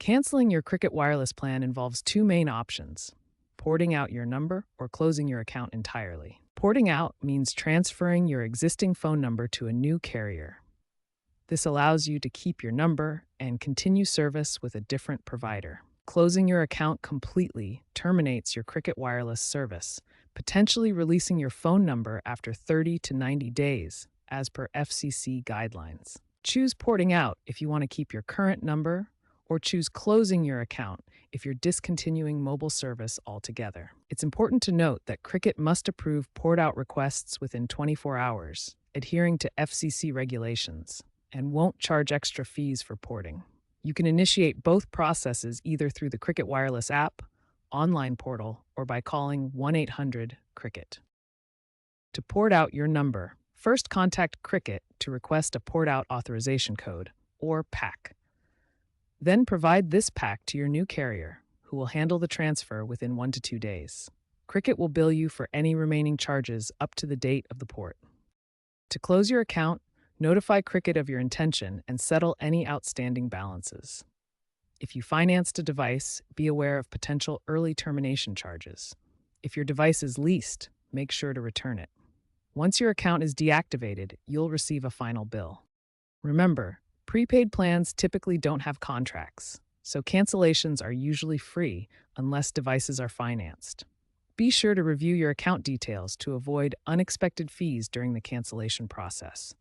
Canceling your Cricket Wireless plan involves two main options: porting out your number or closing your account entirely. Porting out means transferring your existing phone number to a new carrier. This allows you to keep your number and continue service with a different provider. Closing your account completely terminates your Cricket Wireless service, potentially releasing your phone number after 30 to 90 days, as per FCC guidelines. Choose porting out if you want to keep your current number, or choose closing your account if you're discontinuing mobile service altogether. It's important to note that Cricket must approve port-out requests within 24 hours, adhering to FCC regulations, and won't charge extra fees for porting. You can initiate both processes either through the Cricket Wireless app, online portal, or by calling 1-800-CRICKET. To port out your number, first contact Cricket to request a port-out authorization code, or PAC. Then provide this PAC to your new carrier, who will handle the transfer within 1 to 2 days. Cricket will bill you for any remaining charges up to the date of the port. To close your account, notify Cricket of your intention and settle any outstanding balances. If you financed a device, be aware of potential early termination charges. If your device is leased, make sure to return it. Once your account is deactivated, you'll receive a final bill. Remember, prepaid plans typically don't have contracts, so cancellations are usually free unless devices are financed. Be sure to review your account details to avoid unexpected fees during the cancellation process.